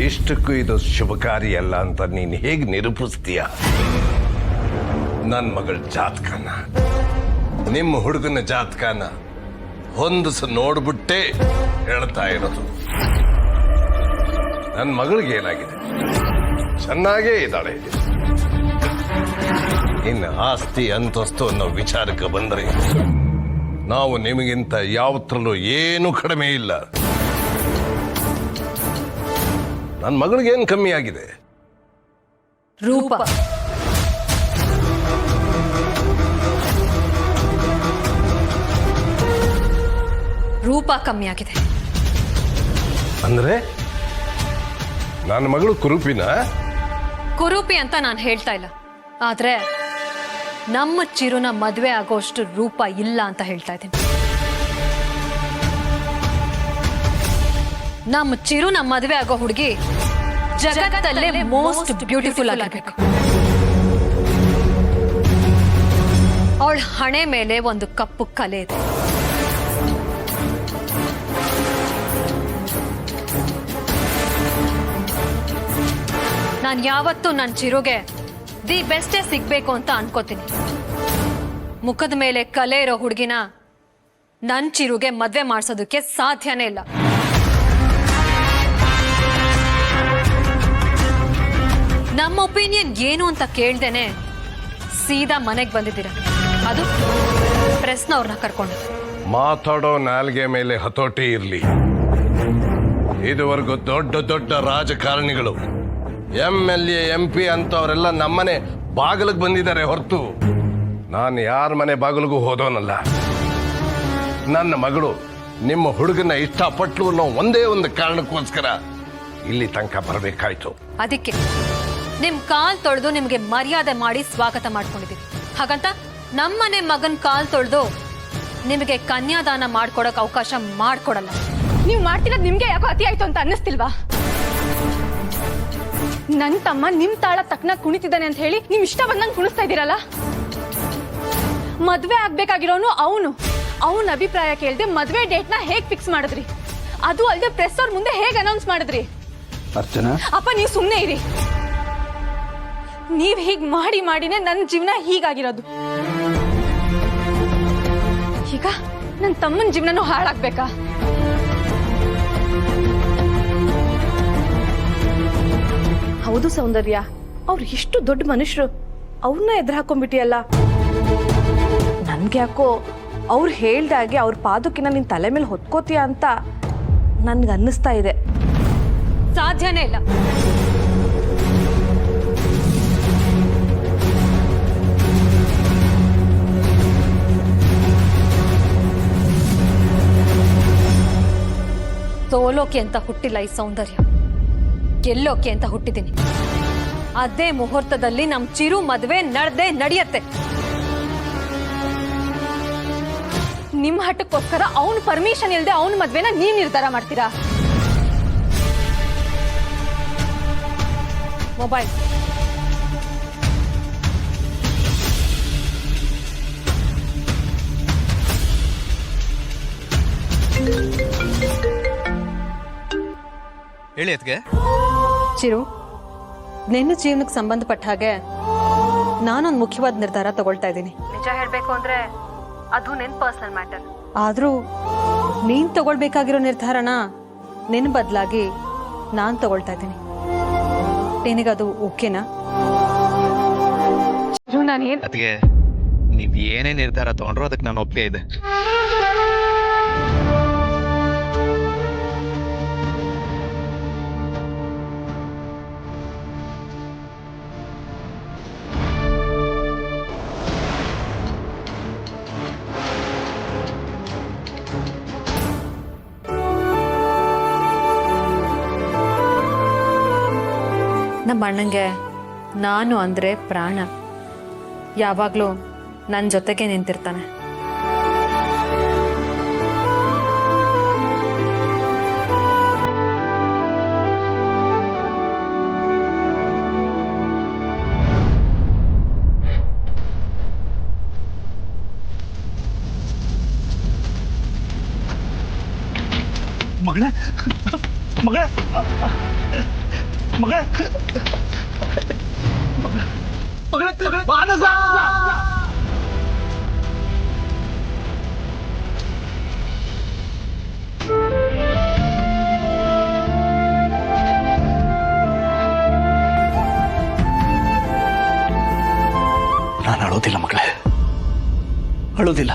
ಇಷ್ಟಕ್ಕೂ ಇದು ಶುಭ ಕಾರ್ಯ ಅಲ್ಲ ಅಂತ ನೀನು ಹೇಗೆ ನಿರೂಪಿಸ್ತೀಯ? ನನ್ನ ಮಗಳ ಜಾತಕನ, ನಿಮ್ಮ ಹುಡುಗನ ಜಾತಕನ ಹೊಂದಿಸ ನೋಡ್ಬಿಟ್ಟೆ ಹೇಳ್ತಾ ಇರೋದು. ನನ್ನ ಮಗಳಿಗೆ ಏನಾಗಿದೆ? ಚೆನ್ನಾಗೇ ಇದ್ದಾಳೆ. ಇನ್ನು ಆಸ್ತಿ ಅಂತಸ್ತು ಅನ್ನೋ ವಿಚಾರಕ್ಕೆ ಬಂದರೆ ನಾವು ನಿಮಗಿಂತ ಯಾವತ್ತರಲ್ಲೂ ಏನೂ ಕಡಿಮೆ ಇಲ್ಲ. ನನ್ನ ಮಗಳಿಗೇನು ಕಮ್ಮಿ ಆಗಿದೆ? ರೂಪ. ರೂಪ ಕಮ್ಮಿ ಆಗಿದೆ. ಅಂದ್ರೆ ನನ್ನ ಮಗಳು ಕುರೂಪಿನ? ಕುರೂಪಿ ಅಂತ ನಾನು ಹೇಳ್ತಾ ಇಲ್ಲ, ಆದ್ರೆ ನಮ್ಮ ಚಿರುನ ಮದುವೆ ಆಗೋಷ್ಟು ರೂಪ ಇಲ್ಲ ಅಂತ ಹೇಳ್ತಾ ಇದ್ದೀನಿ. ನಮ್ಮ ಚಿರುನ ಮದುವೆ ಆಗೋ ಹುಡುಗಿ ಜಗತ್ತಲ್ಲೇ ಮೋಸ್ಟ್ ಬ್ಯೂಟಿಫುಲ್ ಆಗಿರ್ಬೇಕು. ಅವಳ ಹಣೆ ಮೇಲೆ ಒಂದು ಕಪ್ಪು ಕಲೆ ಇದೆ. ನಾನು ಯಾವತ್ತೂ ನನ್ನ ಚಿರುಗೆ ದಿ ಬೆಸ್ಟೇ ಸಿಗ್ಬೇಕು ಅಂತ ಅನ್ಕೋತೀನಿ. ಮುಖದ ಮೇಲೆ ಕಲೆ ಇರೋ ಹುಡುಗಿನ ನನ್ನ ಚಿರುಗೆ ಮದ್ವೆ ಮಾಡ್ಸೋದಕ್ಕೆ ಸಾಧ್ಯನೇ ಇಲ್ಲ. ನಮ್ಮ ಒಪಿನಿಯನ್ ಏನು ಅಂತ ಕೇಳ್ದೇನೆ ಸೀದಾ ಮನೆಗೆ ಬಂದಿದ್ದೀರ, ಅದು ಪ್ರೆಸ್ನವ್ರನ್ನ ಕರ್ಕೊಂಡು. ಮಾತಾಡೋ ನಾಲ್ಗೆ ಮೇಲೆ ಹತೋಟಿ ಇರಲಿ. ಇದುವರೆಗೂ ದೊಡ್ಡ ದೊಡ್ಡ ರಾಜಕಾರಣಿಗಳು, MLA MP ಅಂತವರೆಲ್ಲ ನಮ್ಮನೆ ಬಾಗಿಲಿಗೆ ಬಂದಿದ್ದಾರೆ ಹೊರತು ನಾನು ಯಾರ ಮನೆ ಬಾಗಿಲಿಗೂ ಹೋದವನಲ್ಲ. ನನ್ನ ಮಗಳು ನಿಮ್ಮ ಹುಡುಗನ ಇಷ್ಟಪಟ್ಲು ಅನ್ನೋ ಒಂದೇ ಒಂದು ಕಾರಣಕ್ಕೋಸ್ಕರ ಇಲ್ಲಿ ತನಕ ಬರಬೇಕಾಯ್ತು. ಅದಕ್ಕೆ ನಿಮ್ ಕಾಲ್ ತೊಳೆದು ನಿಮ್ಗೆ ಮರ್ಯಾದೆ ಮಾಡಿ ಸ್ವಾಗತ ಮಾಡ್ಕೊಂಡಿದ್ದೀವಿ. ಹಾಗಂತ ನಮ್ಮನೆ ಮಗನ್ ಕಾಲ್ ತೊಳೆದು ನಿಮಗೆ ಕನ್ಯಾದಾನ ಮಾಡ್ಕೊಡಕ್ ಅವಕಾಶ ಮಾಡ್ಕೊಡಲ್ಲ. ನೀವು ಮಾಡ್ತಿರೋದು ನಿಮ್ಗೆ ಯಾಕೋ ಅತಿ ಆಯ್ತು ಅಂತ ಅನ್ನಿಸ್ತಿಲ್ವಾ? ನನ್ ತಮ್ಮ ನಿಮ್ ತಾಳ ತಕ್ಕನಾಗಿ ಕುಣಿತಿದ್ದಾನೆ ಅಂತ ಹೇಳಿ ನೀವ್ ಇಷ್ಟ ಬಂದಂಗೆ ಕುಣಿಸ್ತಾ ಇದ್ದೀರಲ್ಲ. ಮದ್ವೆ ಆಗ್ಬೇಕಾಗಿರೋನು ಅವನ ಅಭಿಪ್ರಾಯ ಕೇಳ್ದೆ ಮದ್ವೆ ಡೇಟ್ ನ ಹೇಗ್ ಫಿಕ್ಸ್ ಮಾಡಿದ್ರಿ? ಅದು ಅಲ್ಲದೆ ಪ್ರೆಸ್ ಅವ್ರ ಮುಂದೆ ಹೇಗ್ ಅನೌನ್ಸ್ ಮಾಡಿದ್ರಿ? ಅರ್ಚನಾ, ಅಪ್ಪ ನೀವು ಸುಮ್ನೆ ಇರಿ. ನೀವ್ ಹೀಗ್ ಮಾಡಿನೇ ನನ್ನ ಜೀವನ ಹೀಗಾಗಿರೋದು. ಈಗ ನನ್ನ ತಮ್ಮನ ಜೀವನನೂ ಹಾಳಾಗ್ಬೇಕಾ? ಹೌದು ಸೌಂದರ್ಯ, ಅವ್ರು ಇಷ್ಟು ದೊಡ್ಡ ಮನುಷ್ಯರು, ಅವ್ರನ್ನ ಎದುರು ಹಾಕೊಂಡ್ಬಿಟ್ಟಿಯಲ್ಲ. ನನ್ಗೆ ಯಾಕೋ ಅವ್ರು ಹೇಳ್ದಾಗೆ ಅವ್ರ ಪಾದಕ್ಕಿನ ನಿನ್ ತಲೆ ಮೇಲೆ ಹೊತ್ಕೋತೀಯ ಅಂತ ನನ್ಗೆ ಅನ್ನಿಸ್ತಾ ಇದೆ. ಸಾಧ್ಯನೇ ಇಲ್ಲ. ಸೋಲೋಕೆ ಅಂತ ಹುಟ್ಟಿಲ್ಲ ಈ ಸೌಂದರ್ಯ, ಗೆಲ್ಲೋಕೆ ಅಂತ ಹುಟ್ಟಿದ್ದೀನಿ. ಅದೇ ಮುಹೂರ್ತದಲ್ಲಿ ನಮ್ ಚಿರು ಮದ್ವೆ ನಡೆಯತ್ತೆ. ನಿಮ್ ಹಠಕ್ಕೋಸ್ಕರ ಅವ್ನ ಪರ್ಮಿಷನ್ ಇಲ್ಲದೆ ಅವನ ಮದ್ವೆನ ನೀವ್ ನಿರ್ಧಾರ ಮಾಡ್ತೀರಾ? ಮೊಬೈಲ್ ಹೇಳಿ ಅದ್ಗೆ. ಚಿರು, ನಿನ್ನ ಜೀವನಕ್ಕೆ ಸಂಬಂಧಪಟ್ಟ ಹಾಗೆ ನಾನೊಂದು ಮುಖ್ಯವಾದ ನಿರ್ಧಾರ ತಗೊಳ್ತಾ ಇದ್ದೀನಿ. ನಿಜ ಹೇಳ್ಬೇಕು ಅಂದ್ರೆ ಅದು ನಿನ್ ಪರ್ಸನಲ್ ಮ್ಯಾಟರ್. ಆದ್ರೂ ನೀನ್ ತಗೊಳ್ಬೇಕಾಗಿರೋ ನಿರ್ಧಾರನ ನಿನ್ ಬದಲಾಗಿ ನಾನ್ ತಗೊಳ್ತಾ ಇದ್ದೀನಿ. ನಿನಗದು ಓಕೆನಾ? ಅದ್ಗೆ ನೀವ್ ಏನೇ ನಿರ್ಧಾರ ತಗೊಂಡ್ರು ಅದಕ್ಕೆ ನಾನು ಒಪ್ಪಿಗೆ ಇದೆ. ನಮ್ಮ ಅಣ್ಣಂಗೆ ನಾನು ಅಂದರೆ ಪ್ರಾಣ. ಯಾವಾಗಲೂ ನನ್ನ ಜೊತೆಗೆ ನಿಂತಿರ್ತಾನೆ. ಮಗಳ ಮಗಳ ನಾನು ಅಳೋದಿಲ್ಲ ಮಗಳೇ, ಅಳೋದಿಲ್ಲ.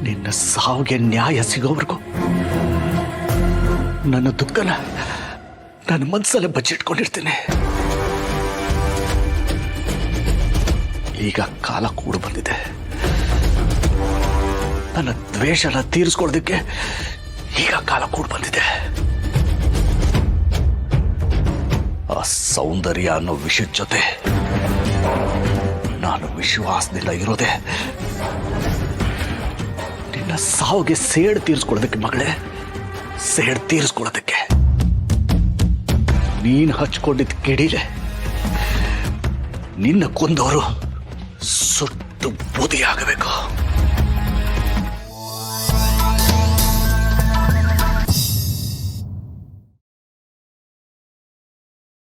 ನಿನ್ನ ಸಾವಿಗೆ ನ್ಯಾಯ ಸಿಗೋವರೆಗೂ ನನ್ನ ದುಃಖನ ನನ್ನ ಮನಸ್ಸಲ್ಲೇ ಬಚ್ಚಿಟ್ಕೊಂಡಿರ್ತೀನಿ. ಈಗ ಕಾಲ ಕೂಡ ಬಂದಿದೆ. ನನ್ನ ದ್ವೇಷನ ತೀರಿಸ್ಕೊಳ್ಳೋದಕ್ಕೆ ಈಗ ಕಾಲ ಕೂಡ ಬಂದಿದೆ. ಆ ಸೌಂದರ್ಯ ಅನ್ನೋ ವಿಷಯದ ಜೊತೆ ನಾನು ವಿಶ್ವಾಸದಿಂದ ಇರೋದೆ ನಿನ್ನ ಸಾವಿಗೆ ಸೇಡು ತೀರಿಸ್ಕೊಳ್ಳೋದಕ್ಕೆ ಮಗಳೇ, ಸೇಡು ತೀರಿಸ್ಕೊಳ್ಳೋದಕ್ಕೆ. ನೀನು ಹಚ್ಕೊಂಡಿದ್ದ ಕಿಡಿಲೆ ನಿನ್ನ ಕೊಂದವರು ಸುಟ್ಟು ಬೂದಿಯಾಗಬೇಕು.